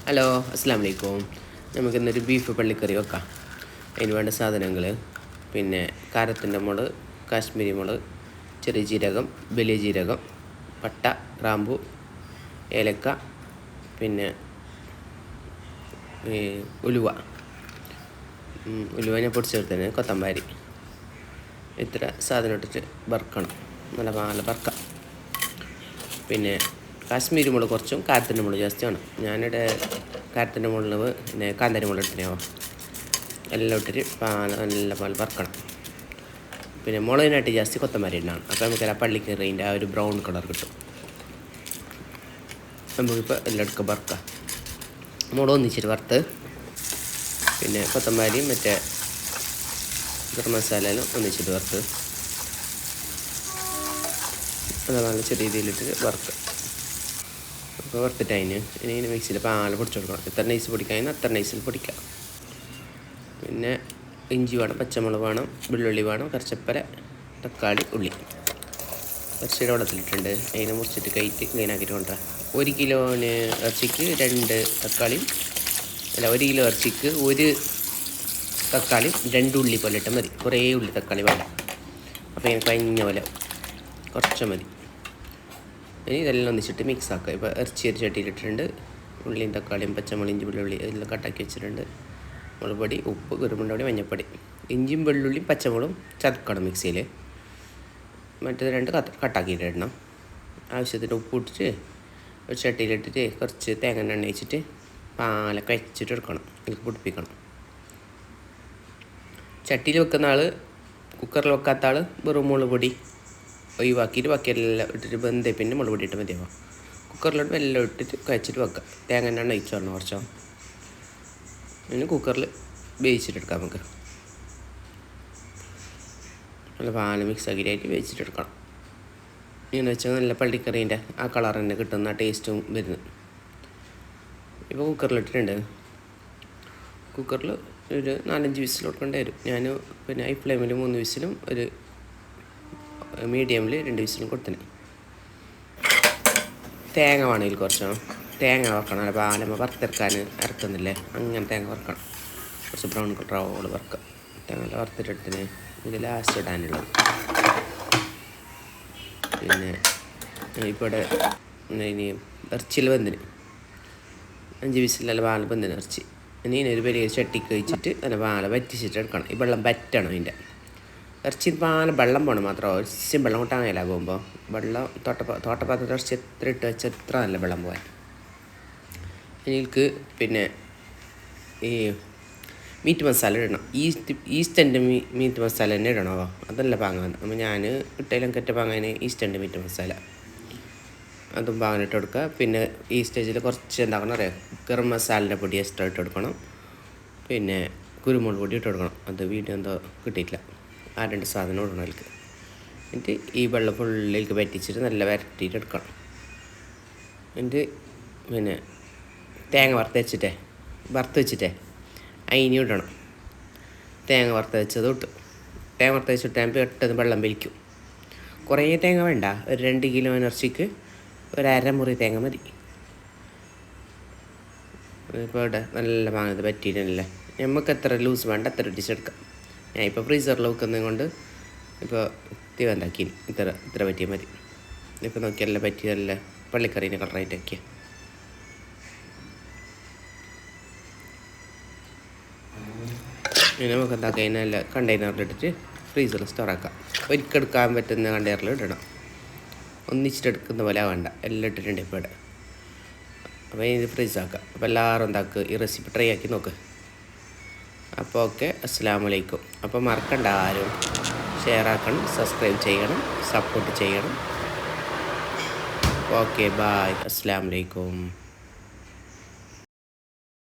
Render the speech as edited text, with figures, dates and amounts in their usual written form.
Hello, അസ്സാം വലൈക്കും. നമുക്കിന്നൊരു ബീഫ് പള്ളിക്കറി വെക്കാം. അതിന് വേണ്ട സാധനങ്ങൾ പിന്നെ കാരത്തിൻ്റെ മുളക്, കാശ്മീരി മുളക്, ചെറിയ ജീരകം, വലിയ ജീരകം, പട്ട, ഗ്രാമ്പു, ഏലക്ക, പിന്നെ ഉലുവ ഞാൻ പൊടിച്ചെടുത്തതിന് കൊത്തമ്പാരി. ഇത്ര സാധനം ഇട്ടിട്ട് വറുക്കണം. നല്ല വറുക്കാം. പിന്നെ കാശ്മീരി മുളക് കുറച്ചും കാരത്തിൻ്റെ മുളക് ജാസ്തിയാണ്. ഞാനിവിടെ കാരത്തിൻ്റെ മുളക് പിന്നെ കാന്താരി മുളക് ഇട്ടിനാവോ എല്ലാം ഇട്ടിട്ട് നല്ല പോലെ വറുക്കണം. പിന്നെ മുളകിനായിട്ട് ജാസ്തി കൊത്തമല്ലി ഇടണം. അപ്പോൾ നമുക്ക് ആ പള്ളിക്കറീൻ്റെ ആ ഒരു ബ്രൗൺ കളർ കിട്ടും. നമുക്കിപ്പോൾ എല്ലാം എടുക്കുക വറുക്കാം. മുളക് ഒന്നിച്ചിട്ട് വറുത്ത് പിന്നെ കൊത്തമ്പാരിയും മറ്റേ ഗരം മസാലയിലും ഒന്നിച്ചിട്ട് വറുത്ത് അത് നല്ല ചെറിയ രീതിയിലിട്ട് വറുക്കുക. അപ്പോൾ വറുത്തിട്ട് ഇനി മിക്സിയിൽ പാൽ പൊടിച്ച് കൊടുക്കണം. എത്ര നൈസ് പൊടിക്കാൻ അത്ര നൈസിൽ പൊടിക്കാം. പിന്നെ ഇഞ്ചി വേണം, പച്ചമുളക് വേണം, വെള്ളുള്ളി വേണം, കറിച്ചപ്പര, തക്കാളി, ഉള്ളി കുറച്ച് വെള്ളത്തിലിട്ടുണ്ട്. അതിനെ മുറിച്ചിട്ട് കയറ്റി ക്ലീനാക്കിയിട്ട് കൊണ്ടുവരാം. 1 കിലോന് ഇറച്ചിക്ക് 2 തക്കാളിയും 1 കിലോ ഇറച്ചിക്ക് 1 തക്കാളിയും 2 ഉള്ളി പോലെ ഇട്ടാൽ മതി. കുറേ ഉള്ളി തക്കാളി വേണം. അപ്പോൾ ഇങ്ങനെ കഴിഞ്ഞ പോലെ കുറച്ച് മതി. ഇനി ഇതെല്ലാം ഒന്നിച്ചിട്ട് മിക്സ് ആക്കുക. ഇപ്പോൾ ഇറച്ചി ഒരു ചട്ടിയിലിട്ടിട്ടുണ്ട്. ഉള്ളിയും തക്കാളിയും പച്ചമുളക്, ഇഞ്ചി, വെള്ളുള്ളി എല്ലാം കട്ടാക്കി വെച്ചിട്ടുണ്ട്. മുളക് പൊടി, ഉപ്പ്, കുരുമുളക് പൊടി, മഞ്ഞൾപ്പൊടി. ഇഞ്ചിയും വെള്ളുള്ളിയും പച്ചമുളകും ചതക്കണം മിക്സിയിൽ. മറ്റേത് 2 കട്ടാക്കിയിട്ട് ഇടണം. ആവശ്യത്തിന് ഉപ്പ് ഇട്ടിട്ട് ഒരു ചട്ടിയിലിട്ടിട്ട് കുറച്ച് തേങ്ങ എണ്ണ വെച്ചിട്ട് പാലൊക്കെ വെച്ചിട്ട് എടുക്കണം. ഇതിൽ പൊടിപ്പിക്കണം. ചട്ടിയിൽ വെക്കുന്ന ആൾ, കുക്കറിൽ വെക്കാത്ത ആൾ വെറും മുളക് പൊടി ഒഴിവാക്കിയിട്ട് ബാക്കിയെല്ലാം ഇട്ടിട്ട് വെന്തേ പിന്നെ മുളക് പൊടി ഇട്ട് മതിയാവും. കുക്കറിലോട്ട് എല്ലാം ഇട്ടിട്ട് കഴിച്ചിട്ട് വെക്കാം. തേങ്ങ എണ്ണ ഒഴിച്ച് വരണം കുറച്ചോ. പിന്നെ കുക്കറിൽ വേവിച്ചിട്ടെടുക്കാം. നമുക്ക് നല്ല പാല് മിക്സ് ആക്കിയിട്ട് വേവിച്ചിട്ടെടുക്കണം. ഇങ്ങനെ വെച്ചാൽ നല്ല പള്ളിക്കറീൻ്റെ ആ കളർ തന്നെ കിട്ടുന്ന ടേസ്റ്റും വരുന്നു. ഇപ്പോൾ കുക്കറിലിട്ടിട്ടുണ്ട്. കുക്കറിൽ ഒരു 4-5 വിസിൽ കൊടുക്കേണ്ടി വരും. ഞാൻ പിന്നെ ഹൈ ഫ്ലെയിമിൽ 3 വിസിലും ഒരു മീഡിയമിൽ 2 വിസിലും കൊടുത്തിന്. തേങ്ങ വേണമെങ്കിൽ കുറച്ചോ തേങ്ങ വറക്കണം. അല്ല പാലമ്മ വറുത്തെടുക്കാൻ ഇറക്കുന്നില്ലേ, അങ്ങനെ തേങ്ങ വറക്കണം. കുറച്ച് ബ്രൗൺ കളർ വറക്കുക. തേങ്ങ വറുത്തിട്ടെടുത്തിന് ഇത് ലാസ്റ്റ് ഇടാനുള്ളത്. പിന്നെ ഇപ്പോൾ ഇവിടെ ഇനി ഇറച്ചിയിൽ വെന്തിന് 5 വിസിലല്ല പാൽ വെന്തിന് ഇറച്ചി. ഇനി ഒരു വലിയ ചട്ടിക്ക് വെച്ചിട്ട് നല്ല പാല വറ്റിച്ചിട്ട് എടുക്കണം. ഈ വെള്ളം വറ്റണം. ഇതിൻ്റെ ഇറച്ചി പാല വെള്ളം പോകണം. മാത്രമോ ഇറച്ചി വെള്ളം കൊട്ടാൻ കഴിയില്ലാകുമ്പോൾ വെള്ളം തോട്ടപ്പാത്രത്തിൽ ഇറച്ചി എത്ര ഇട്ട് വെച്ചാൽ എത്ര നല്ല വെള്ളം പോകാൻ. എനിക്ക് പിന്നെ ഈ മീറ്റ് മസാല ഇടണം. ഈസ്റ്റൻ്റെ മീറ്റ് മസാല തന്നെ ഇടണോ? അതല്ല പാങ്ങാൻ. അപ്പോൾ ഞാൻ ഇട്ടയിലും കറ്റ പാങ്ങാൻ ഈസ്റ്റൻ്റെ മീറ്റ് മസാല അതും പാങ്ങാനിട്ട് കൊടുക്കുക. പിന്നെ ഈ സ്റ്റേജിൽ കുറച്ച് എന്താക്കണം അറിയാം, ഗരം മസാലിൻ്റെ പൊടി എക്സ്ട്രാ ഇട്ട് കൊടുക്കണം. പിന്നെ കുരുമുളക് പൊടി ഇട്ട് കൊടുക്കണം. അത് വീഡിയോ എന്തോ കിട്ടിയിട്ടില്ല. ആ 2 സാധനം ഇടണം അതിലേക്ക്. എന്നിട്ട് ഈ വെള്ളം ഫുള്ളിലേക്ക് വറ്റിച്ചിട്ട് നല്ല വരട്ടിയിട്ട് എടുക്കണം. എന്നിട്ട് പിന്നെ തേങ്ങ വറുത്ത് വെച്ചിട്ടേ അതിനും ഇടണം. തേങ്ങ വറുത്ത് വെച്ചത് ഇട്ടു. തേങ്ങ വറുത്ത് വെച്ചിട്ട് പെട്ടെന്ന് വെള്ളം വലിക്കും. കുറേ തേങ്ങ വേണ്ട. ഒരു 2 കിലോ ഇറച്ചിക്ക് ഒരു അരമുറി തേങ്ങ മതി. ഇപ്പോൾ ഇവിടെ നല്ല വാങ്ങുന്നത് പറ്റിയിട്ടല്ലേ. നമുക്ക് എത്ര ലൂസ് വേണ്ട അത്ര ഇടിച്ചെടുക്കാം. ഞാൻ ഇപ്പോൾ ഫ്രീസറിൽ വെക്കുന്നത് കൊണ്ട് ഇപ്പോൾ തീവണ്ടാക്കി ഇത്ര പറ്റിയാൽ മതി. ഇപ്പോൾ നോക്കിയല്ല പറ്റിയല്ല പള്ളിക്കറീൻ്റെ കളറായിട്ട് വയ്ക്കുക. ഇനി നമുക്ക് എന്താക്കുക, അതിനെല്ലാം കണ്ടെയ്നറിലിട്ടിട്ട് ഫ്രീസറിൽ സ്റ്റോറാക്കാം. ഒരിക്കലെടുക്കാൻ പറ്റുന്ന കണ്ടെയ്നറിൽ ഇടണം. ഒന്നിച്ചിട്ടെടുക്കുന്ന പോലെ വേണ്ട. എല്ലാം ഇട്ടിട്ടുണ്ട് ഇപ്പോൾ ഇവിടെ. അപ്പോൾ ഇത് ഫ്രീസാക്കാം. അപ്പോൾ എല്ലാവരും എന്താക്കുക, ഈ റെസിപ്പി ട്രൈ ആക്കി നോക്ക്. അപ്പോൾ ഓക്കെ, അസ്സലാമു അലൈക്കും. അപ്പോൾ മറക്കണ്ട, ആരും ഷെയർ ആക്കണം, സബ്സ്ക്രൈബ് ചെയ്യണം, സപ്പോർട്ട് ചെയ്യണം. ഓക്കെ, ബായ്, അസ്സലാമു അലൈക്കും.